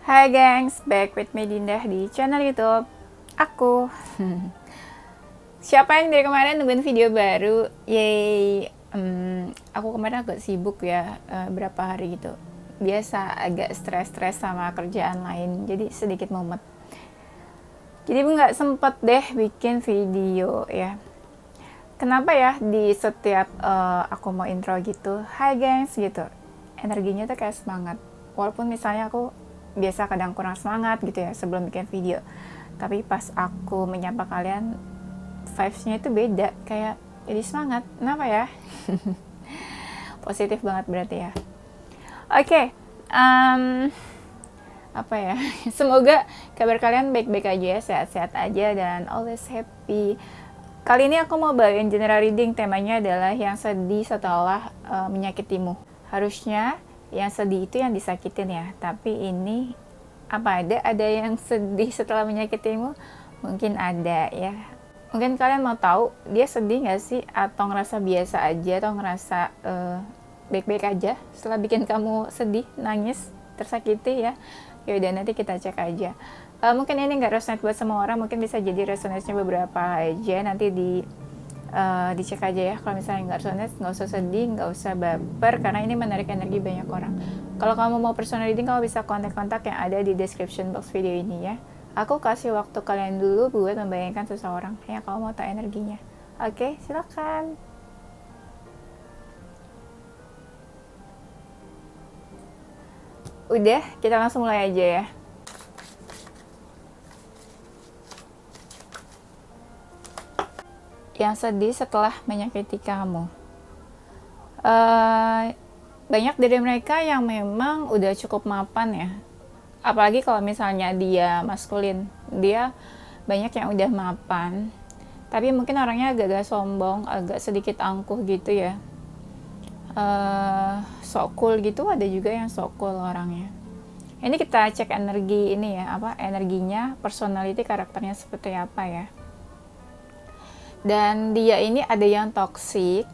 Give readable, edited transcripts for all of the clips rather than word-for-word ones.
Hai gengs, back with me Dinda di channel YouTube aku. Siapa yang dari kemarin nungguin video baru? Yeay, aku kemarin agak sibuk ya, berapa hari gitu. Biasa agak stres-stres sama kerjaan lain, jadi sedikit mumet. Jadi nggak sempet deh bikin video ya. Kenapa ya di setiap aku mau intro gitu, hai gengs gitu, energinya tuh kayak semangat. Walaupun misalnya aku biasa kadang kurang semangat gitu ya sebelum bikin video, tapi pas aku menyapa kalian vibes-nya itu beda, kayak jadi semangat. Kenapa ya? Positif banget berarti ya. Oke, apa ya, semoga kabar kalian baik-baik aja ya, sehat-sehat aja dan always happy. Kali ini aku mau bawain general reading, temanya adalah yang sedih setelah menyakitimu. Harusnya yang sedih itu yang disakitin ya, tapi ini apa ada yang sedih setelah menyakitimu? Mungkin ada ya. Mungkin kalian mau tahu dia sedih nggak sih, atau ngerasa biasa aja, atau ngerasa baik-baik aja setelah bikin kamu sedih, nangis, tersakiti ya. Yaudah, nanti kita cek aja. Mungkin ini nggak resonate buat semua orang, mungkin bisa jadi resonate-nya beberapa aja, nanti dicek aja ya. Kalau misalnya nggak resonate, nggak usah sedih, nggak usah baper, karena ini menarik energi banyak orang. Kalau kamu mau personal reading, kamu bisa kontak-kontak yang ada di description box video ini ya. Aku kasih waktu kalian dulu buat membayangkan seseorang yang kamu mau tahu energinya. Oke, silakan. Udah, kita langsung mulai aja ya. Yang sedih setelah menyakiti kamu. Banyak dari mereka yang memang udah cukup mapan ya. Apalagi kalau misalnya dia maskulin, dia banyak yang udah mapan, tapi mungkin orangnya agak-agak sombong, agak sedikit angkuh gitu ya. Sok cool gitu, ada juga yang sok cool orangnya. Ini kita cek energi ini ya, energinya, personality, karakternya seperti apa ya. Dan dia ini ada yang toxic,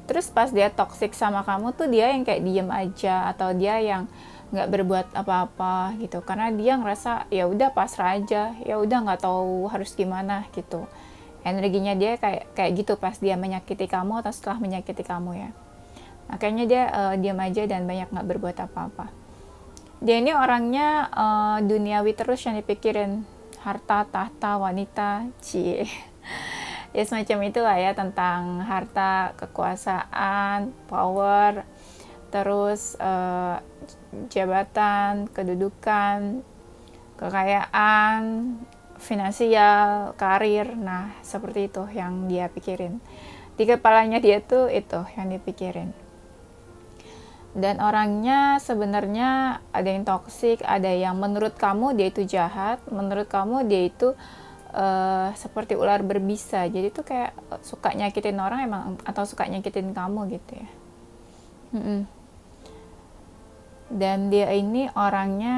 terus pas dia toxic sama kamu tuh dia yang kayak diem aja, atau dia yang nggak berbuat apa-apa gitu, karena dia ngerasa ya udah pasrah aja, ya udah nggak tahu harus gimana gitu. Energinya dia kayak gitu pas dia menyakiti kamu atau setelah menyakiti kamu ya. Makanya dia diam aja dan banyak nggak berbuat apa-apa. Dia ini orangnya duniawi terus yang dipikirin, harta, tahta, wanita, cie. Ya semacam itulah ya, tentang harta, kekuasaan, power, terus jabatan, kedudukan, kekayaan, finansial, karir. Nah, seperti itu yang dia pikirin. Di kepalanya dia tuh itu yang dipikirin. Dan orangnya sebenarnya ada yang toksik, ada yang menurut kamu dia itu jahat, menurut kamu dia itu seperti ular berbisa. Jadi tuh kayak suka nyakitin orang emang, atau suka nyakitin kamu gitu ya. Dan dia ini orangnya,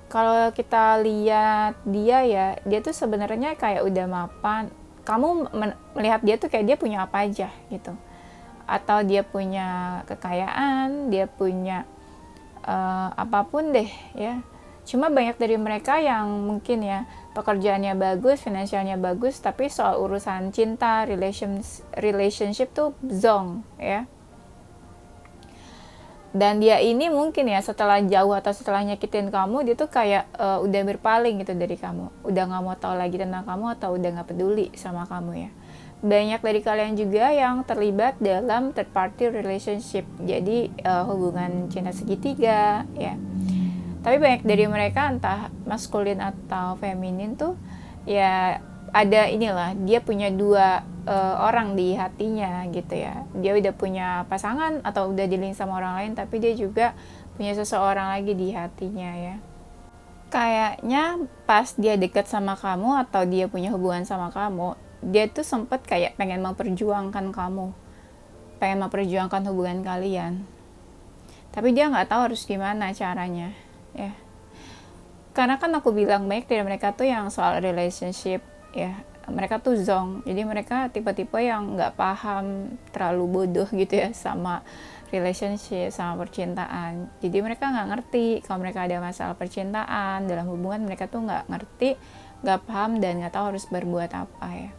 kalau kita lihat dia ya, dia tuh sebenarnya kayak udah mapan. Kamu melihat dia tuh kayak dia punya apa aja gitu, atau dia punya kekayaan, dia punya apapun deh ya. Cuma banyak dari mereka yang mungkin ya pekerjaannya bagus, finansialnya bagus, tapi soal urusan cinta, relationship tuh zong ya. Dan dia ini mungkin ya setelah jauh atau setelah nyakitin kamu, dia tuh kayak udah berpaling gitu dari kamu, udah nggak mau tahu lagi tentang kamu, atau udah nggak peduli sama kamu ya. Banyak dari kalian juga yang terlibat dalam third party relationship, jadi hubungan cinta segitiga ya. Tapi banyak dari mereka, entah maskulin atau feminin tuh ya, ada inilah, dia punya dua orang di hatinya gitu ya. Dia udah punya pasangan atau udah dealing sama orang lain, tapi dia juga punya seseorang lagi di hatinya ya. Kayaknya pas dia deket sama kamu atau dia punya hubungan sama kamu, dia tuh sempet kayak pengen memperjuangkan kamu, pengen memperjuangkan hubungan kalian, tapi dia nggak tahu harus gimana caranya ya. Karena kan aku bilang banyak dari mereka tuh yang soal relationship ya, mereka tuh zong, jadi mereka tipe-tipe yang nggak paham, terlalu bodoh gitu ya sama relationship, sama percintaan. Jadi mereka nggak ngerti kalau mereka ada masalah percintaan dalam hubungan, mereka tuh nggak ngerti, nggak paham, dan nggak tahu harus berbuat apa ya.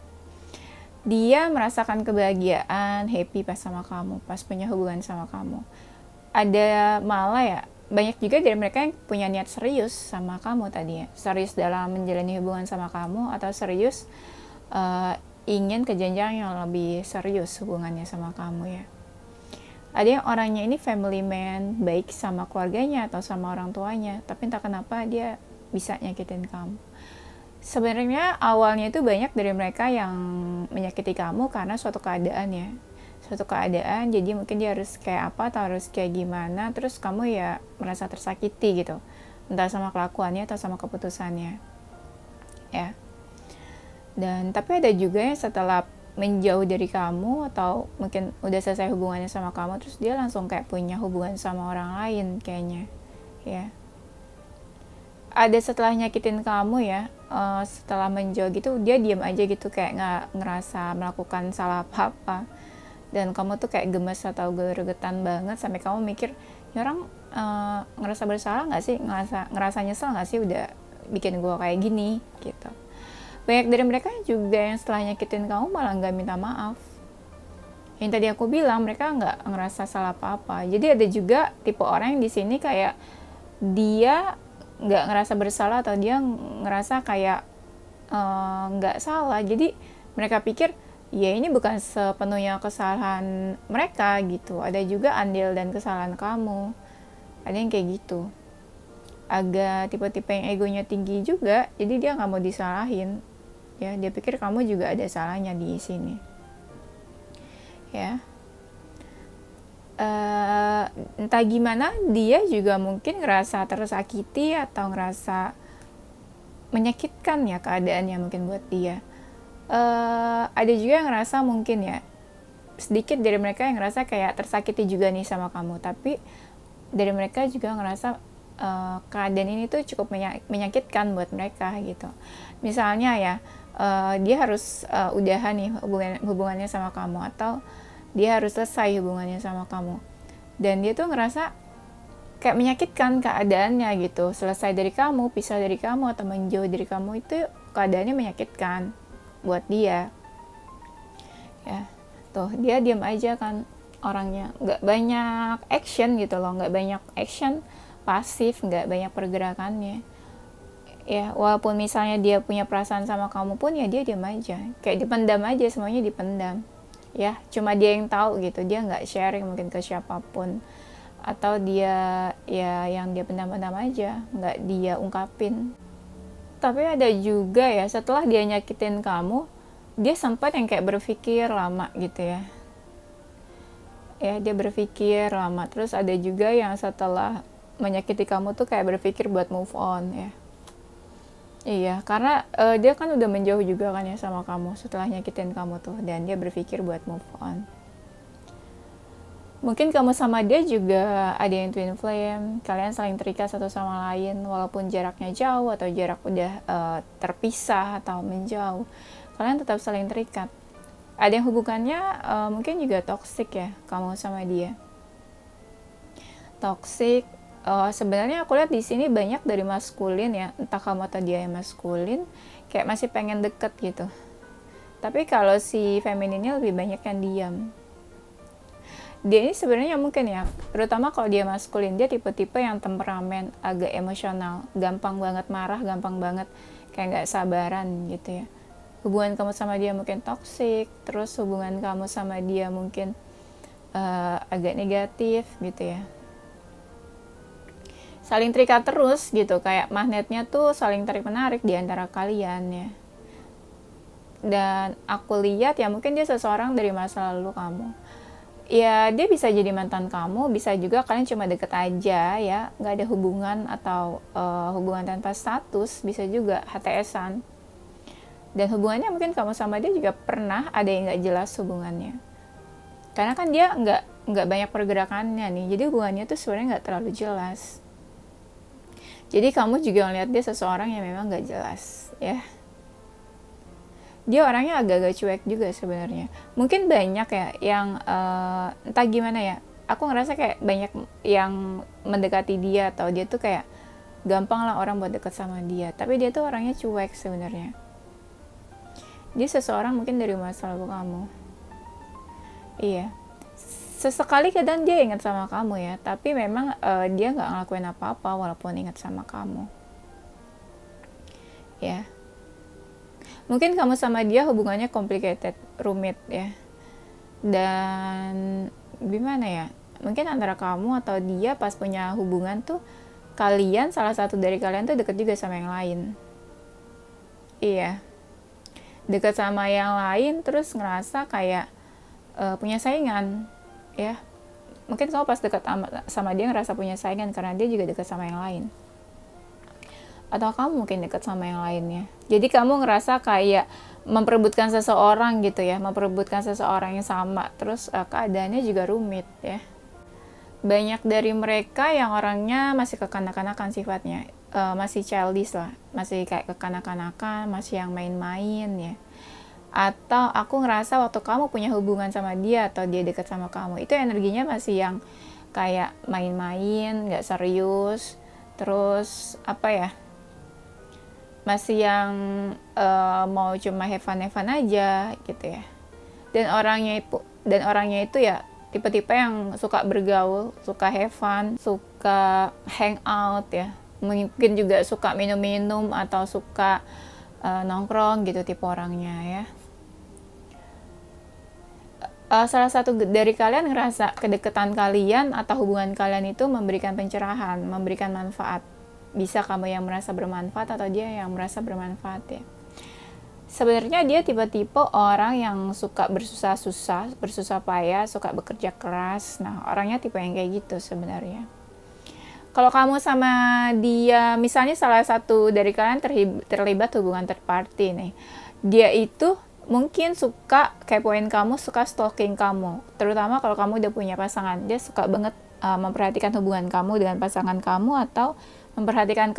Dia merasakan kebahagiaan, happy pas sama kamu, pas punya hubungan sama kamu. Ada malah ya, banyak juga dari mereka yang punya niat serius sama kamu tadi ya. Serius dalam menjalani hubungan sama kamu, atau serius ingin ke jenjang yang lebih serius hubungannya sama kamu ya. Ada yang orangnya ini family man, baik sama keluarganya atau sama orang tuanya, tapi entah kenapa dia bisa nyakitin kamu. Sebenarnya awalnya itu banyak dari mereka yang menyakiti kamu karena suatu keadaan ya. Suatu keadaan, jadi mungkin dia harus kayak apa atau harus kayak gimana, terus kamu ya merasa tersakiti gitu. Entah sama kelakuannya atau sama keputusannya. Ya. Dan tapi ada juga yang setelah menjauh dari kamu atau mungkin udah selesai hubungannya sama kamu, terus dia langsung kayak punya hubungan sama orang lain kayaknya. Ya. Ada setelah nyakitin kamu ya, setelah menjauh gitu dia diam aja gitu, kayak nggak ngerasa melakukan salah apa-apa, dan kamu tuh kayak gemes atau gregetan banget sampai kamu mikir, ya orang ngerasa bersalah nggak sih, ngerasa nyesel nggak sih udah bikin gue kayak gini gitu. Banyak dari mereka juga yang setelah nyakitin kamu malah nggak minta maaf. Yang tadi aku bilang, mereka nggak ngerasa salah apa-apa. Jadi ada juga tipe orang yang di sini kayak dia nggak ngerasa bersalah atau dia ngerasa kayak nggak salah. Jadi mereka pikir ya ini bukan sepenuhnya kesalahan mereka gitu. Ada juga andil dan kesalahan kamu. Ada yang kayak gitu. Agak tipe-tipe yang egonya tinggi juga. Jadi dia nggak mau disalahin. Ya, dia pikir kamu juga ada salahnya di sini. Ya. Entah gimana dia juga mungkin ngerasa tersakiti atau ngerasa menyakitkan ya keadaannya mungkin buat dia. Ada juga yang ngerasa mungkin ya, sedikit dari mereka yang ngerasa kayak tersakiti juga nih sama kamu, tapi dari mereka juga ngerasa keadaan ini tuh cukup menyakitkan buat mereka gitu. Misalnya ya, dia harus udahan nih hubungannya sama kamu, atau dia harus selesai hubungannya sama kamu, dan dia tuh ngerasa kayak menyakitkan keadaannya gitu. Selesai dari kamu, pisah dari kamu, atau menjauh dari kamu, itu keadaannya menyakitkan buat dia ya. Tuh dia diam aja kan orangnya, nggak banyak action gitu loh, nggak banyak action, pasif, nggak banyak pergerakannya ya. Walaupun misalnya dia punya perasaan sama kamu pun ya dia diam aja, kayak dipendam aja, semuanya dipendam ya, cuma dia yang tahu gitu. Dia nggak sharing mungkin ke siapapun, atau dia ya yang dia pendam-pendam aja, nggak dia ungkapin. Tapi ada juga ya, setelah dia nyakitin kamu, dia sempat yang kayak berpikir lama gitu ya. Ya, dia berpikir lama. Terus ada juga yang setelah menyakiti kamu tuh kayak berpikir buat move on ya. Iya, karena dia kan udah menjauh juga kan ya sama kamu setelah nyakitin kamu tuh, dan dia berpikir buat move on. Mungkin kamu sama dia juga ada yang twin flame, kalian saling terikat satu sama lain walaupun jaraknya jauh atau jarak udah terpisah atau menjauh, kalian tetap saling terikat. Ada yang hubungannya mungkin juga toksik ya, kamu sama dia. Toksik. Sebenarnya aku lihat di sini banyak dari maskulin ya, entah kamu atau dia yang maskulin, kayak masih pengen deket gitu. Tapi kalau si femininnya lebih banyak yang diam. Dia ini sebenarnya mungkin ya, terutama kalau dia maskulin, dia tipe-tipe yang temperamen, agak emosional, gampang banget marah, gampang banget kayak nggak sabaran gitu ya. Hubungan kamu sama dia mungkin toksik, terus hubungan kamu sama dia mungkin agak negatif gitu ya. Saling terikat terus gitu, kayak magnetnya tuh saling tarik-menarik di antara kalian ya. Dan aku lihat ya mungkin dia seseorang dari masa lalu kamu. Ya dia bisa jadi mantan kamu, bisa juga kalian cuma deket aja ya, nggak ada hubungan atau hubungan tanpa status, bisa juga HTS-an. Dan hubungannya mungkin kamu sama dia juga pernah ada yang nggak jelas hubungannya. Karena kan dia nggak banyak pergerakannya nih, jadi hubungannya tuh sebenarnya nggak terlalu jelas. Jadi kamu juga ngeliat dia seseorang yang memang nggak jelas ya. Dia orangnya agak-agak cuek juga sebenarnya. Mungkin banyak ya yang entah gimana ya, aku ngerasa kayak banyak yang mendekati dia, atau dia tuh kayak gampang lah orang buat deket sama dia, tapi dia tuh orangnya cuek sebenarnya. Dia seseorang mungkin dari masa lalu kamu. Iya, sesekali kadang dia ingat sama kamu ya, tapi memang dia nggak ngelakuin apa-apa walaupun ingat sama kamu ya. Mungkin kamu sama dia hubungannya complicated, rumit ya, dan gimana ya, mungkin antara kamu atau dia pas punya hubungan tuh, kalian, salah satu dari kalian tuh deket juga sama yang lain. Iya, deket sama yang lain terus ngerasa kayak punya saingan ya. Mungkin kamu pas deket sama dia ngerasa punya saingan karena dia juga deket sama yang lain, atau kamu mungkin deket sama yang lainnya. Jadi kamu ngerasa kayak memperebutkan seseorang gitu ya, memperebutkan seseorang yang sama, terus keadaannya juga rumit ya. Banyak dari mereka yang orangnya masih kekanak-kanakan sifatnya, masih childish lah, masih kayak kekanak-kanakan, masih yang main-main ya. Atau aku ngerasa waktu kamu punya hubungan sama dia atau dia dekat sama kamu, itu energinya masih yang kayak main-main, gak serius, terus apa ya, masih yang mau cuma have fun aja gitu ya. Dan orangnya itu ya tipe-tipe yang suka bergaul, suka have fun, suka hang out ya. Mungkin juga suka minum-minum atau suka nongkrong gitu tipe orangnya ya. Salah satu dari kalian ngerasa kedekatan kalian atau hubungan kalian itu memberikan pencerahan, memberikan manfaat. Bisa kamu yang merasa bermanfaat atau dia yang merasa bermanfaat ya. Sebenarnya dia tipe-tipe orang yang suka bersusah payah, suka bekerja keras. Nah, orangnya tipe yang kayak gitu sebenarnya. Kalau kamu sama dia, misalnya salah satu dari kalian terlibat hubungan third party nih, dia itu mungkin suka kepoin kamu, suka stalking kamu. Terutama kalau kamu udah punya pasangan, dia suka banget memperhatikan hubungan kamu dengan pasangan kamu, atau memperhatikan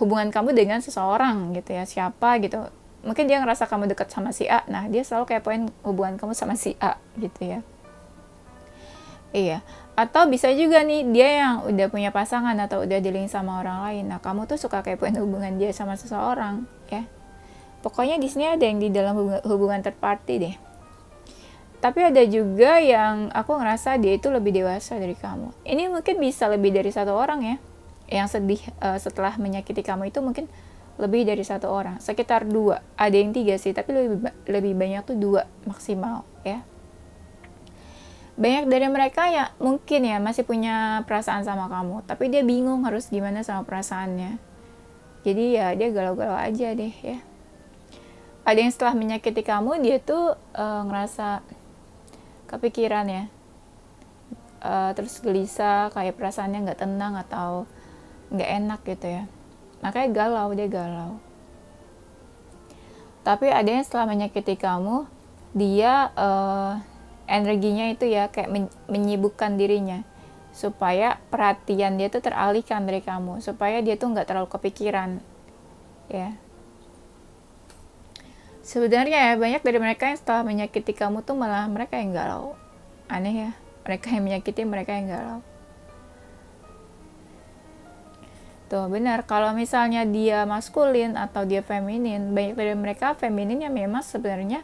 hubungan kamu dengan seseorang gitu ya, siapa gitu. Mungkin dia ngerasa kamu dekat sama si A, nah dia selalu kepoin hubungan kamu sama si A gitu ya. Iya, atau bisa juga nih dia yang udah punya pasangan atau udah dealing sama orang lain, nah kamu tuh suka kepoin hubungan dia sama seseorang ya. Pokoknya di sini ada yang di dalam hubungan third party deh. Tapi ada juga yang aku ngerasa dia itu lebih dewasa dari kamu. Ini mungkin bisa lebih dari satu orang ya. Yang sedih setelah menyakiti kamu itu mungkin lebih dari satu orang, sekitar 2, ada yang 3 sih, tapi lebih banyak tuh 2 maksimal ya. Banyak dari mereka ya mungkin ya masih punya perasaan sama kamu, tapi dia bingung harus gimana sama perasaannya. Jadi ya dia galau-galau aja deh ya. Ada yang setelah menyakiti kamu dia tuh ngerasa kepikiran ya, terus gelisah, kayak perasaannya nggak tenang atau nggak enak gitu ya, makanya dia galau. Tapi ada yang setelah menyakiti kamu, dia energinya itu ya kayak menyibukkan dirinya supaya perhatian dia tuh teralihkan dari kamu, supaya dia tuh nggak terlalu kepikiran ya. Sebenarnya ya banyak dari mereka yang setelah menyakiti kamu tuh malah mereka yang galau. Aneh ya, mereka yang menyakiti, mereka yang galau. Tuh benar, kalau misalnya dia maskulin atau dia feminin, banyak dari mereka feminin yang memang sebenarnya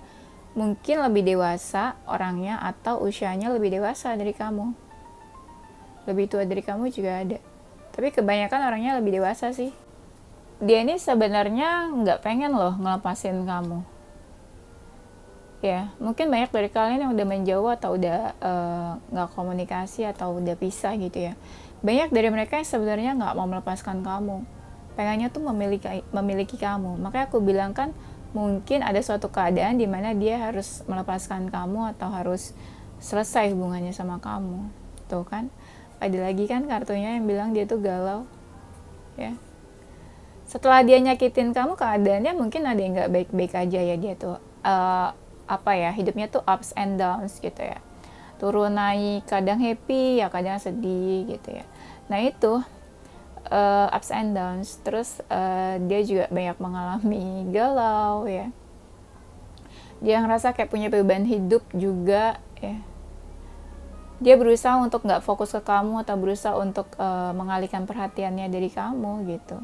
mungkin lebih dewasa orangnya atau usianya lebih dewasa dari kamu. Lebih tua dari kamu juga ada. Tapi kebanyakan orangnya lebih dewasa sih. Dia ini sebenarnya nggak pengen loh ngelepasin kamu. Ya, mungkin banyak dari kalian yang udah menjauh atau udah nggak komunikasi atau udah pisah gitu ya. Banyak dari mereka yang sebenarnya nggak mau melepaskan kamu, pengennya tuh memiliki kamu. Makanya aku bilang kan mungkin ada suatu keadaan di mana dia harus melepaskan kamu atau harus selesai hubungannya sama kamu. Tuh kan, ada lagi kan kartunya yang bilang dia tuh galau ya. Setelah dia nyakitin kamu, keadaannya mungkin ada yang nggak baik-baik aja ya. Dia tuh hidupnya tuh ups and downs gitu ya, turun naik, kadang happy ya kadang sedih gitu ya. Nah itu ups and downs. Terus dia juga banyak mengalami galau ya, dia ngerasa kayak punya beban hidup juga ya. Dia berusaha untuk nggak fokus ke kamu atau berusaha untuk mengalihkan perhatiannya dari kamu gitu.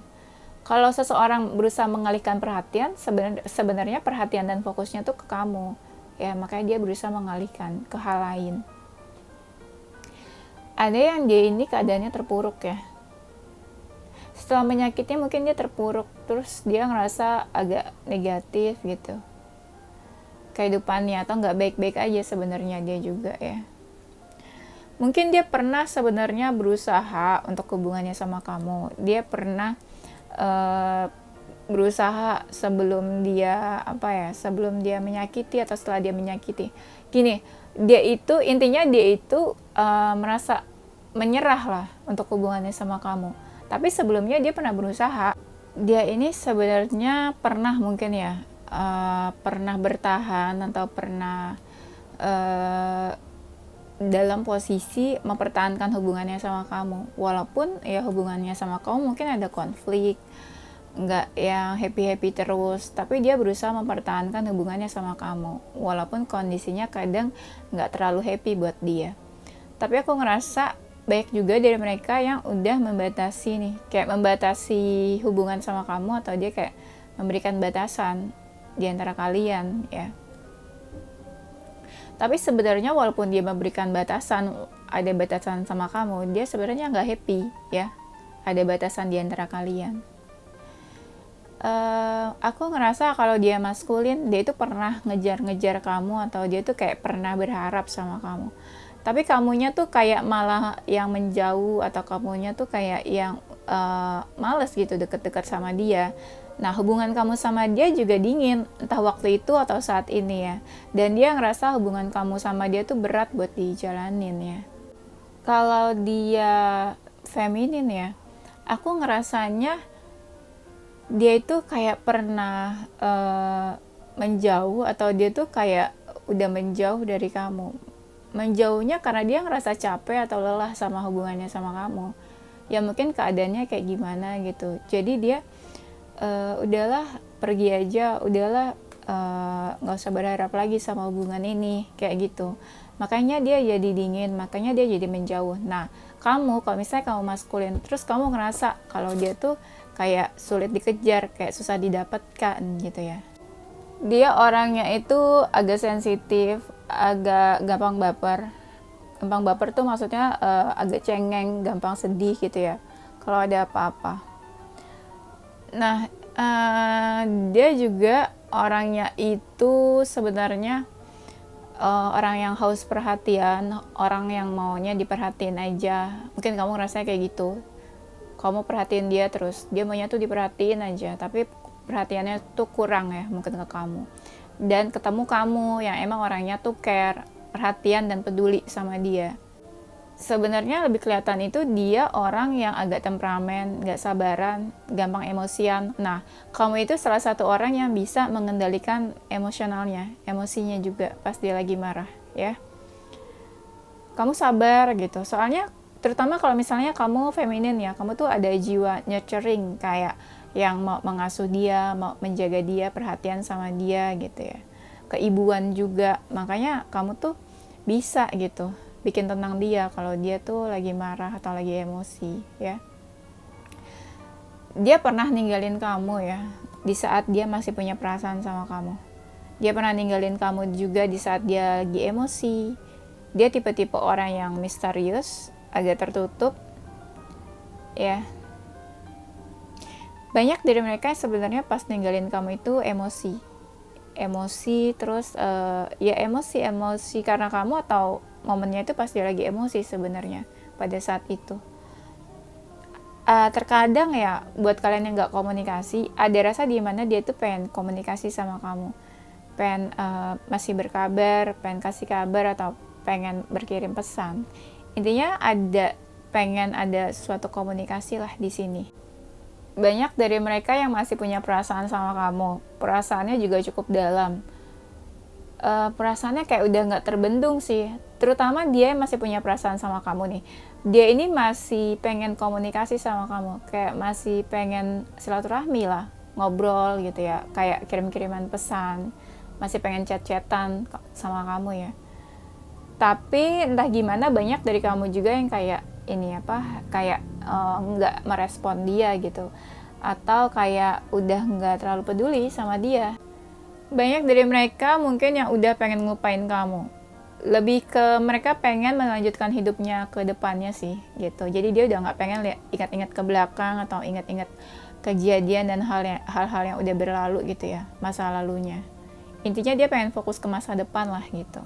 Kalau seseorang berusaha mengalihkan perhatian, sebenarnya perhatian dan fokusnya tuh ke kamu. Ya, makanya dia berusaha mengalihkan ke hal lain. Ada yang dia ini keadaannya terpuruk ya. Setelah menyakiti mungkin dia terpuruk, terus dia ngerasa agak negatif gitu. Kehidupannya atau nggak baik-baik aja sebenarnya dia juga ya. Mungkin dia pernah sebenarnya berusaha untuk hubungannya sama kamu. Dia pernah berusaha sebelum dia sebelum dia menyakiti atau setelah dia menyakiti. Gini, intinya dia itu merasa menyerah lah untuk hubungannya sama kamu. Tapi sebelumnya dia pernah berusaha. Dia ini sebenarnya pernah mungkin ya pernah bertahan atau pernah dalam posisi mempertahankan hubungannya sama kamu, walaupun ya hubungannya sama kamu mungkin ada konflik, nggak yang happy terus, tapi dia berusaha mempertahankan hubungannya sama kamu walaupun kondisinya kadang nggak terlalu happy buat dia. Tapi aku ngerasa banyak juga dari mereka yang udah membatasi nih, kayak membatasi hubungan sama kamu, atau dia kayak memberikan batasan di antara kalian ya. Tapi sebenarnya walaupun dia memberikan batasan, ada batasan sama kamu, dia sebenarnya nggak happy ya. Ada batasan di antara kalian. Aku ngerasa kalau dia maskulin, dia itu pernah ngejar-ngejar kamu, atau dia tuh kayak pernah berharap sama kamu. Tapi kamunya tuh kayak malah yang menjauh, atau kamunya tuh kayak yang males gitu deket-deket sama dia. Nah, hubungan kamu sama dia juga dingin, entah waktu itu atau saat ini ya. Dan dia ngerasa hubungan kamu sama dia tuh berat buat dijalanin ya. Kalau dia feminin ya, aku ngerasanya dia itu kayak pernah menjauh, atau dia tuh kayak udah menjauh dari kamu. Menjauhnya karena dia ngerasa capek atau lelah sama hubungannya sama kamu. Ya mungkin keadaannya kayak gimana gitu. Jadi dia udahlah pergi aja, udahlah nggak usah berharap lagi sama hubungan ini, kayak gitu. Makanya dia jadi dingin, makanya dia jadi menjauh. Nah, kalau misalnya kamu maskulin, terus kamu ngerasa kalau dia tuh kayak sulit dikejar, kayak susah didapatkan gitu ya. Dia orangnya itu agak sensitif, agak gampang baper. Gampang baper tuh maksudnya agak cengeng, gampang sedih gitu ya kalau ada apa-apa. Nah, dia juga orangnya itu sebenarnya orang yang haus perhatian, orang yang maunya diperhatiin aja. Mungkin kamu ngerasanya kayak gitu. Kamu perhatiin dia terus, dia maunya tuh diperhatiin aja, tapi perhatiannya tuh kurang ya mungkin ke kamu. Dan ketemu kamu yang emang orangnya tuh care, perhatian dan peduli sama dia. Sebenarnya lebih kelihatan itu dia orang yang agak temperamen, gak sabaran, gampang emosian. Nah, kamu itu salah satu orang yang bisa mengendalikan emosionalnya, emosinya juga pas dia lagi marah ya. Kamu sabar gitu, soalnya terutama kalau misalnya kamu feminin ya, kamu tuh ada jiwa nurturing, kayak yang mau mengasuh dia, mau menjaga dia, perhatian sama dia gitu ya. Keibuan juga, makanya kamu tuh bisa gitu bikin tenang dia kalau dia tuh lagi marah atau lagi emosi ya. Dia pernah ninggalin kamu ya di saat dia masih punya perasaan sama kamu. Dia pernah ninggalin kamu juga di saat dia lagi emosi. Dia tipe-tipe orang yang misterius, agak tertutup ya. Banyak dari mereka sebenarnya pas ninggalin kamu itu emosi terus ya emosi karena kamu, atau momennya itu pas dia lagi emosi sebenarnya pada saat itu. Terkadang ya buat kalian yang nggak komunikasi, ada rasa di mana dia tuh pengen komunikasi sama kamu, pengen masih berkabar, pengen kasih kabar, atau pengen berkirim pesan. Intinya pengen ada suatu komunikasi lah di sini. Banyak dari mereka yang masih punya perasaan sama kamu, perasaannya juga cukup dalam. Perasaannya kayak udah nggak terbendung sih, terutama dia masih punya perasaan sama kamu nih. Dia ini masih pengen komunikasi sama kamu, kayak masih pengen silaturahmi lah, ngobrol gitu ya, kayak kirim-kiriman pesan, masih pengen chat-chatan sama kamu ya. Tapi entah gimana banyak dari kamu juga yang kayak ini kayak nggak merespon dia gitu, atau kayak udah nggak terlalu peduli sama dia. Banyak dari mereka mungkin yang udah pengen ngelupain kamu, lebih ke mereka pengen melanjutkan hidupnya ke depannya sih gitu. Jadi dia udah nggak pengen ingat-ingat ke belakang atau ingat-ingat kejadian dan hal-hal yang udah berlalu gitu ya, masa lalunya. Intinya dia pengen fokus ke masa depan lah gitu.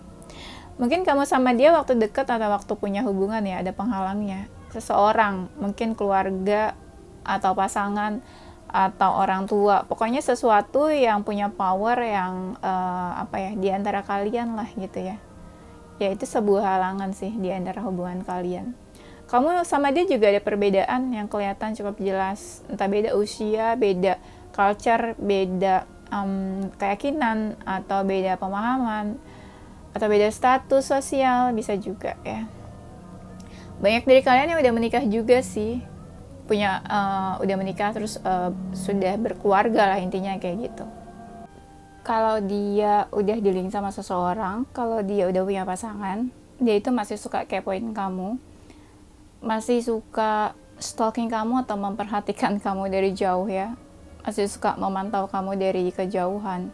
Mungkin kamu sama dia waktu deket atau waktu punya hubungan ya ada penghalangnya. Seseorang, mungkin keluarga atau pasangan atau orang tua. Pokoknya sesuatu yang punya power yang di antara kalian lah gitu ya. Ya itu sebuah halangan sih di antara hubungan kalian. Kamu sama dia juga ada perbedaan yang kelihatan cukup jelas. Entah beda usia, beda culture, beda keyakinan, atau beda pemahaman, atau beda status sosial, bisa juga ya. Banyak dari kalian yang udah menikah juga sih, udah menikah terus sudah berkeluarga lah, intinya kayak gitu. Kalau dia udah dealing sama seseorang, kalau dia udah punya pasangan, dia itu masih suka kepoin kamu, masih suka stalking kamu atau memperhatikan kamu dari jauh ya, masih suka memantau kamu dari kejauhan.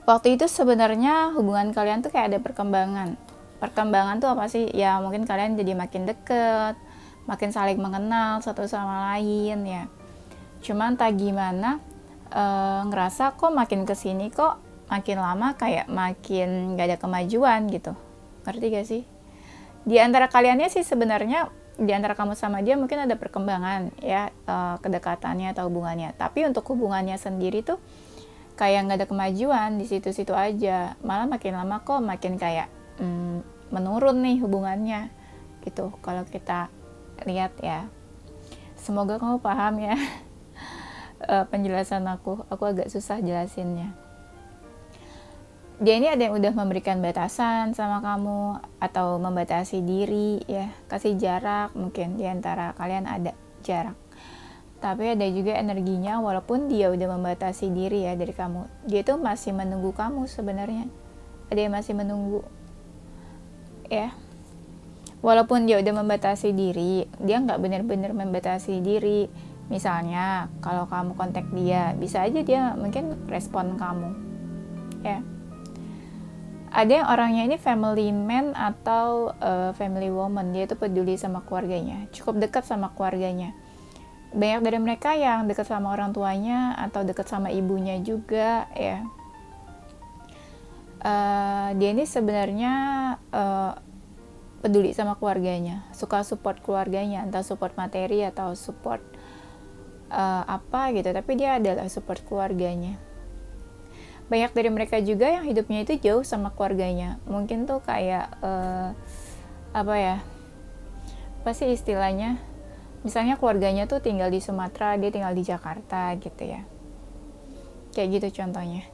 Waktu itu sebenarnya hubungan kalian tuh kayak ada perkembangan. Perkembangan tuh apa sih? Ya mungkin kalian jadi makin deket, makin saling mengenal satu sama lain ya. Cuman tak gimana, ngerasa kok makin kesini kok makin lama kayak makin gak ada kemajuan gitu. Ngerti gak sih? Di antara kaliannya sih sebenarnya, di antara kamu sama dia mungkin ada perkembangan ya, kedekatannya atau hubungannya. Tapi untuk hubungannya sendiri tuh kayak gak ada kemajuan, di situ-situ aja. Malah makin lama kok makin kayak menurun nih hubungannya gitu. Kalau kita lihat ya. Semoga kamu paham ya. Penjelasan aku agak susah jelasinnya. Dia ini ada yang udah memberikan batasan sama kamu atau membatasi diri ya, kasih jarak, mungkin di antara kalian ada jarak. Tapi ada juga energinya, walaupun dia udah membatasi diri ya dari kamu, dia tuh masih menunggu kamu sebenarnya. Ada yang masih menunggu ya. Walaupun dia udah membatasi diri, dia nggak benar-benar membatasi diri. Misalnya kalau kamu kontak dia, bisa aja dia mungkin respon kamu ya. Ada yang orangnya ini family man atau family woman, dia itu peduli sama keluarganya, cukup dekat sama keluarganya. Banyak dari mereka yang dekat sama orang tuanya atau dekat sama ibunya juga ya. Dia ini sebenarnya peduli sama keluarganya, suka support keluarganya, entah support materi atau support gitu, tapi dia adalah support keluarganya. Banyak dari mereka juga yang hidupnya itu jauh sama keluarganya, mungkin tuh kayak apa sih istilahnya, misalnya keluarganya tuh tinggal di Sumatera, dia tinggal di Jakarta gitu ya, kayak gitu contohnya.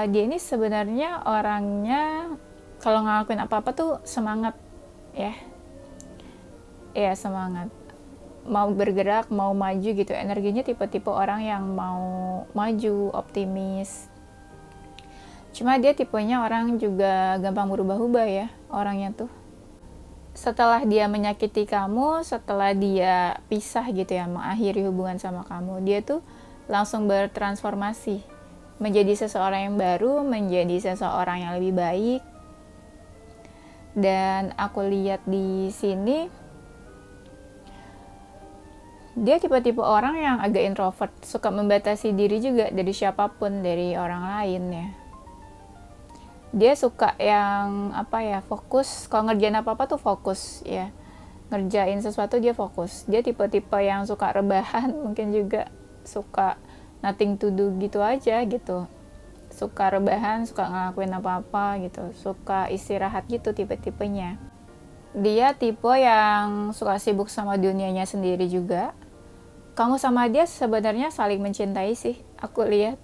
Dia ini sebenarnya orangnya kalau ngelakuin apa-apa tuh semangat ya, semangat, mau bergerak, mau maju gitu. Energinya tipe-tipe orang yang mau maju, optimis. Cuma dia tipenya orang juga gampang berubah-ubah ya orangnya tuh. Setelah dia menyakiti kamu, setelah dia pisah gitu ya, mengakhiri hubungan sama kamu, dia tuh langsung bertransformasi menjadi seseorang yang baru, menjadi seseorang yang lebih baik. Dan aku lihat di sini dia tipe-tipe orang yang agak introvert, suka membatasi diri juga dari siapapun, dari orang lain ya. Dia suka yang fokus, kalau ngerjain apa-apa tuh fokus ya. Ngerjain sesuatu dia fokus. Dia tipe-tipe yang suka rebahan, mungkin juga suka nothing to do gitu aja gitu. Suka rebahan, suka ngelakuin apa-apa gitu, suka istirahat gitu tipe-tipenya. Dia tipe yang suka sibuk sama dunianya sendiri juga. Kamu sama dia sebenarnya saling mencintai sih, aku lihat.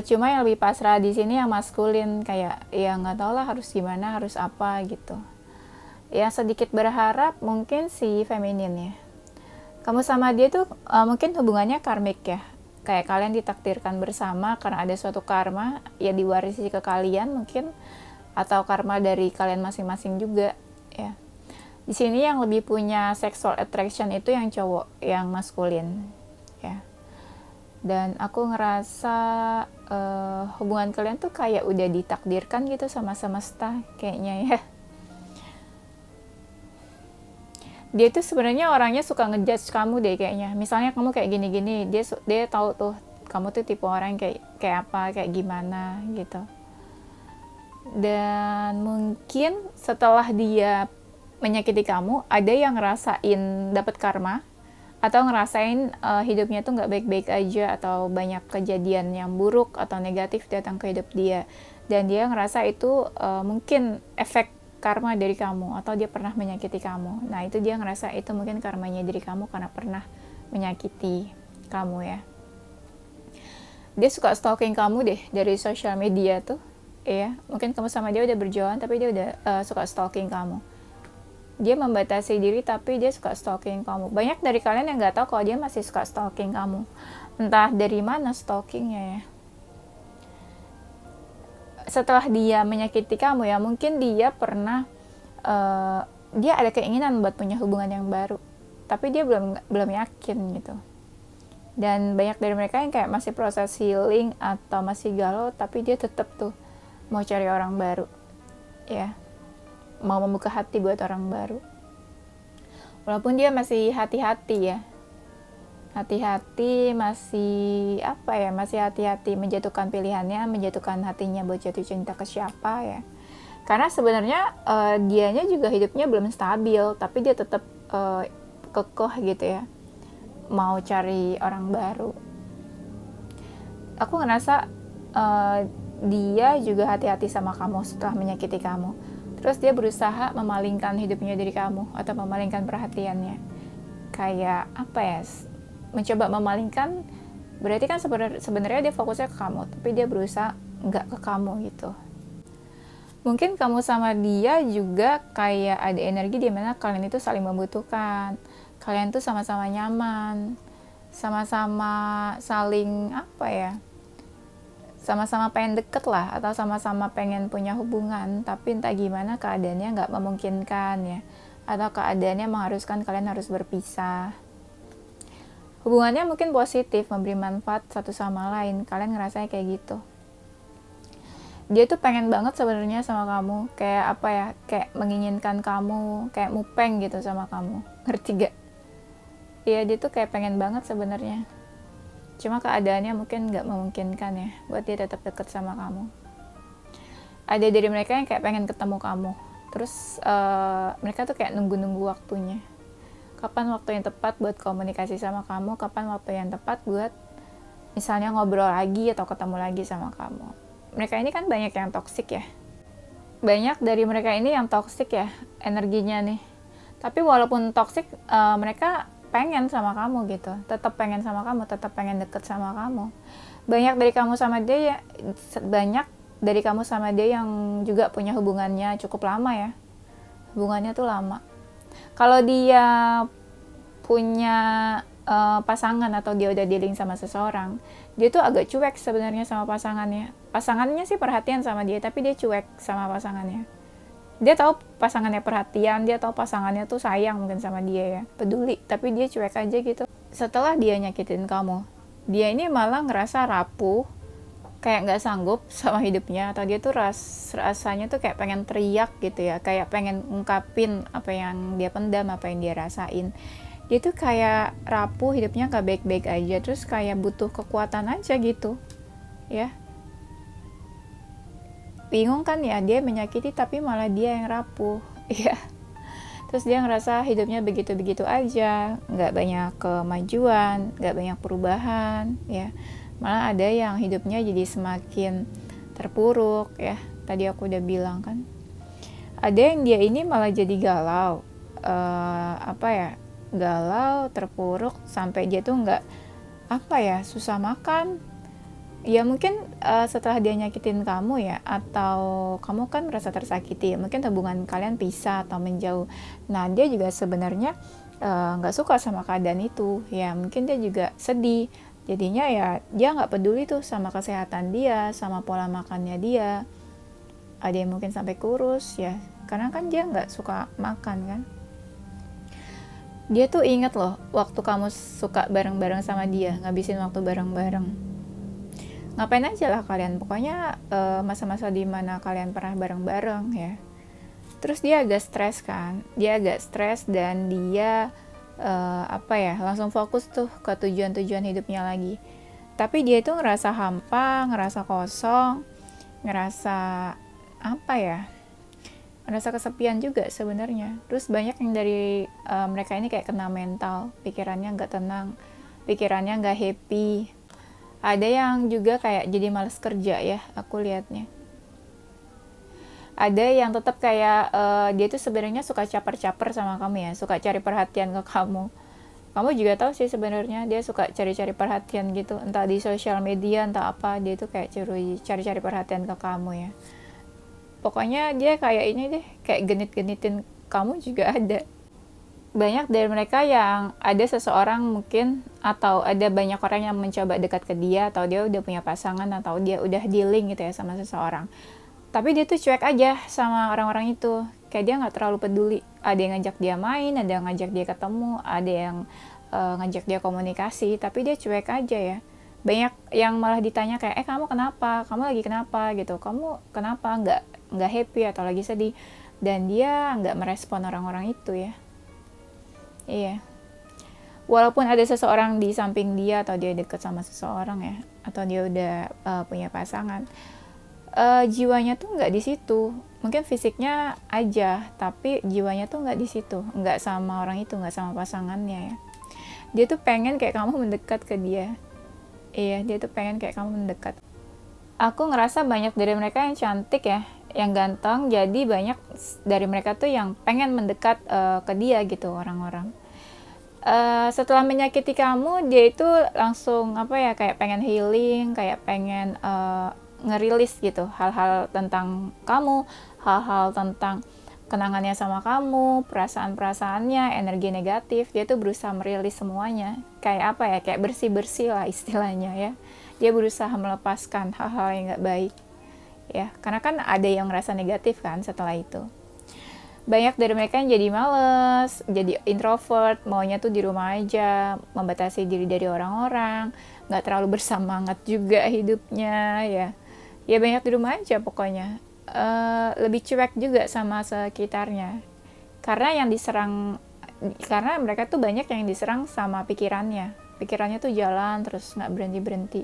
Cuma yang lebih pasrah di sini yang maskulin, kayak ya nggak tau lah harus gimana, harus apa gitu. Yang sedikit berharap mungkin si feminin ya. Kamu sama dia tuh mungkin hubungannya karmik ya. kayak kalian ditakdirkan bersama karena ada suatu karma ya diwarisi ke kalian mungkin, atau karma dari kalian masing-masing juga ya. Di sini yang lebih punya sexual attraction itu yang cowok, yang maskulin ya. Dan aku ngerasa hubungan kalian tuh kayak udah ditakdirkan gitu sama semesta kayaknya ya. Dia tuh sebenarnya orangnya suka ngejudge kamu deh kayaknya. Misalnya kamu kayak gini-gini, dia tahu tuh kamu tuh tipe orang kayak apa, kayak gimana gitu. Dan mungkin setelah dia menyakiti kamu, ada yang ngerasain dapat karma atau ngerasain hidupnya tuh nggak baik-baik aja, atau banyak kejadian yang buruk atau negatif datang ke hidup dia, dan dia ngerasa itu mungkin efek karma dari kamu, atau dia pernah menyakiti kamu. Nah itu dia ngerasa itu mungkin karmanya dari kamu karena pernah menyakiti kamu ya. Dia suka stalking kamu deh dari sosial media tuh ya. Mungkin kamu sama dia udah berjauhan tapi dia udah suka stalking kamu. Dia membatasi diri tapi dia suka stalking kamu. Banyak dari kalian yang gak tahu kalau dia masih suka stalking kamu. Entah dari mana stalkingnya ya. Setelah dia menyakiti kamu ya, mungkin dia pernah dia ada keinginan buat punya hubungan yang baru, tapi dia belum yakin gitu. Dan banyak dari mereka yang kayak masih proses healing atau masih galau, tapi dia tetap tuh mau cari orang baru ya, mau membuka hati buat orang baru, walaupun dia masih hati-hati ya. Hati-hati, masih masih hati-hati menjatuhkan pilihannya, menjatuhkan hatinya buat jatuh cinta ke siapa ya. Karena sebenarnya dianya juga hidupnya belum stabil, tapi dia tetap kekeh gitu ya, mau cari orang baru. Aku ngerasa dia juga hati-hati sama kamu setelah menyakiti kamu. Terus dia berusaha memalingkan hidupnya dari kamu atau memalingkan perhatiannya. Kayak mencoba memalingkan, berarti kan sebenarnya dia fokusnya ke kamu, tapi dia berusaha nggak ke kamu gitu. Mungkin kamu sama dia juga kayak ada energi di mana kalian itu saling membutuhkan, kalian tuh sama-sama nyaman, sama-sama saling sama-sama pengen deket lah, atau sama-sama pengen punya hubungan, tapi entah gimana keadaannya nggak memungkinkan ya, atau keadaannya mengharuskan kalian harus berpisah. Hubungannya mungkin positif, memberi manfaat satu sama lain, kalian ngerasanya kayak gitu. Dia tuh pengen banget sebenarnya sama kamu, kayak kayak menginginkan kamu, kayak mupeng gitu sama kamu, ngerti gak? Iya, dia tuh kayak pengen banget sebenarnya, cuma keadaannya mungkin nggak memungkinkan ya buat dia tetap deket sama kamu. Ada dari mereka yang kayak pengen ketemu kamu, terus mereka tuh kayak nunggu-nunggu waktunya. Kapan waktu yang tepat buat komunikasi sama kamu, kapan waktu yang tepat buat misalnya ngobrol lagi atau ketemu lagi sama kamu. Mereka ini kan banyak yang toksik ya. Banyak dari mereka ini yang toksik ya energinya nih. Tapi walaupun toksik, mereka pengen sama kamu gitu. Tetap pengen sama kamu, tetap pengen deket sama kamu. Banyak dari kamu sama dia yang juga punya hubungannya cukup lama ya. Hubungannya tuh lama. Kalau dia punya pasangan atau dia udah dealing sama seseorang, dia tuh agak cuek sebenarnya sama pasangannya. Pasangannya sih perhatian sama dia, tapi dia cuek sama pasangannya. Dia tahu pasangannya perhatian, dia tahu pasangannya tuh sayang mungkin sama dia ya, peduli, tapi dia cuek aja gitu. Setelah dia nyakitin kamu, dia ini malah ngerasa rapuh, kayak nggak sanggup sama hidupnya, atau dia tuh rasanya tuh kayak pengen teriak gitu ya, kayak pengen ungkapin apa yang dia pendam, apa yang dia rasain. Dia tuh kayak rapuh, hidupnya nggak baik-baik aja, terus kayak butuh kekuatan aja gitu ya. Bingung kan ya, dia menyakiti tapi malah dia yang rapuh ya. Terus dia ngerasa hidupnya begitu-begitu aja, nggak banyak kemajuan, nggak banyak perubahan ya. Malah ada yang hidupnya jadi semakin terpuruk ya. Tadi aku udah bilang kan. Ada yang dia ini malah jadi galau. Galau, terpuruk, sampai dia tuh nggak susah makan. Ya mungkin setelah dia nyakitin kamu ya, atau kamu kan merasa tersakiti, mungkin hubungan kalian pisah atau menjauh. Nah dia juga sebenarnya nggak suka sama keadaan itu ya, mungkin dia juga sedih, Jadinya ya dia nggak peduli tuh sama kesehatan dia, sama pola makannya dia. Ada yang mungkin sampai kurus ya, karena kan dia nggak suka makan kan. Dia tuh inget loh waktu kamu suka bareng-bareng sama dia, ngabisin waktu bareng-bareng. Ngapain aja lah kalian, pokoknya masa-masa dimana kalian pernah bareng-bareng ya. Terus dia agak stres kan, dan dia langsung fokus tuh ke tujuan-tujuan hidupnya lagi. Tapi dia itu ngerasa hampa, ngerasa kosong, ngerasa ngerasa kesepian juga sebenarnya. Terus banyak yang dari mereka ini kayak kena mental, pikirannya nggak tenang, pikirannya nggak happy. Ada yang juga kayak jadi malas kerja ya, aku lihatnya. Ada yang tetap kayak dia tuh sebenarnya suka caper-caper sama kamu ya, suka cari perhatian ke kamu. Kamu juga tahu sih sebenarnya dia suka cari-cari perhatian gitu, entah di sosial media, entah apa, dia tuh kayak cari-cari perhatian ke kamu ya. Pokoknya dia kayak ini deh, kayak genit-genitin kamu juga ada. Banyak dari mereka yang ada seseorang mungkin, atau ada banyak orang yang mencoba dekat ke dia, atau dia udah punya pasangan, atau dia udah dealing gitu ya sama seseorang. Tapi dia tuh cuek aja sama orang-orang itu, kayak dia nggak terlalu peduli. Ada yang ngajak dia main, ada yang ngajak dia ketemu, ada yang ngajak dia komunikasi, tapi dia cuek aja ya. Banyak yang malah ditanya kayak, kamu kenapa? Kamu lagi kenapa? Gitu. Kamu kenapa? Nggak happy atau lagi sedih? Dan dia nggak merespon orang-orang itu ya. Iya. Walaupun ada seseorang di samping dia, atau dia deket sama seseorang ya, atau dia udah punya pasangan, jiwanya tuh nggak di situ. Mungkin fisiknya aja, tapi jiwanya tuh nggak di situ, nggak sama orang itu, nggak sama pasangannya ya. Dia tuh pengen kayak kamu mendekat ke dia. Iya, dia tuh pengen kayak kamu mendekat. Aku ngerasa banyak dari mereka yang cantik ya, yang ganteng, jadi banyak dari mereka tuh yang pengen mendekat ke dia gitu, orang-orang. Setelah menyakiti kamu, dia itu langsung kayak pengen healing, kayak pengen ngerilis gitu hal-hal tentang kamu, hal-hal tentang kenangannya sama kamu, perasaan-perasaannya, energi negatif. Dia tuh berusaha merilis semuanya, kayak kayak bersih-bersih lah istilahnya ya. Dia berusaha melepaskan hal-hal yang gak baik ya, karena kan ada yang ngerasa negatif kan setelah itu. Banyak dari mereka yang jadi males, jadi introvert, maunya tuh di rumah aja, membatasi diri dari orang-orang, gak terlalu bersemangat juga hidupnya ya. Ya banyak di rumah aja pokoknya. Lebih cuek juga sama sekitarnya, karena mereka tuh banyak yang diserang sama pikirannya tuh jalan terus nggak berhenti,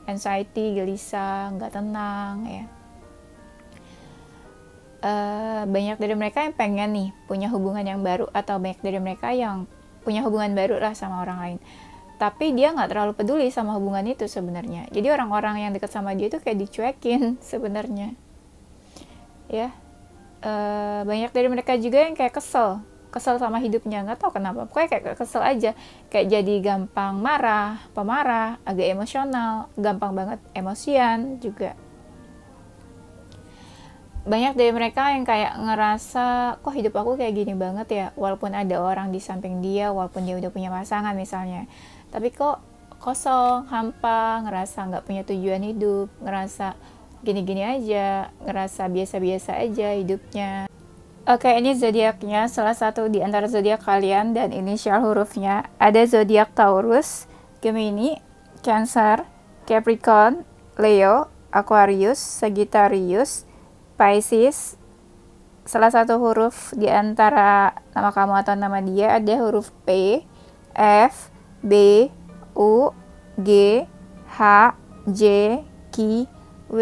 anxiety, gelisah, nggak tenang ya. Banyak dari mereka yang pengen nih punya hubungan yang baru, atau banyak dari mereka yang punya hubungan baru lah sama orang lain, tapi dia nggak terlalu peduli sama hubungan itu sebenarnya. Jadi orang-orang yang dekat sama dia tuh kayak dicuekin sebenarnya ya. Banyak dari mereka juga yang kayak kesel sama hidupnya, nggak tahu kenapa, pokoknya kayak kesel aja, kayak jadi gampang marah, pemarah, agak emosional, gampang banget emosian juga. Banyak dari mereka yang kayak ngerasa, kok hidup aku kayak gini banget ya, walaupun ada orang di samping dia, walaupun dia udah punya pasangan misalnya, tapi kok kosong, hampa, ngerasa nggak punya tujuan hidup, ngerasa gini-gini aja, ngerasa biasa-biasa aja hidupnya. Oke, ini zodiaknya, salah satu di antara zodiak kalian dan inisial hurufnya. Ada zodiak Taurus, Gemini, Cancer, Capricorn, Leo, Aquarius, Sagittarius, Pisces. Salah satu huruf di antara nama kamu atau nama dia ada huruf P, F, B, U, G, H, J, K, W,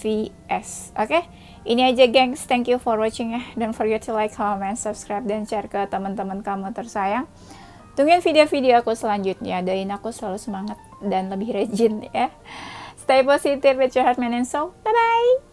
V, S. Oke, ini aja gengs. Thank you for watching ya. Don't forget to like, comment, subscribe, dan share ke teman-teman kamu tersayang. Tungguin video-video aku selanjutnya. Doain aku selalu semangat dan lebih rajin ya. Stay positive with your heart, mind, and soul. Bye-bye.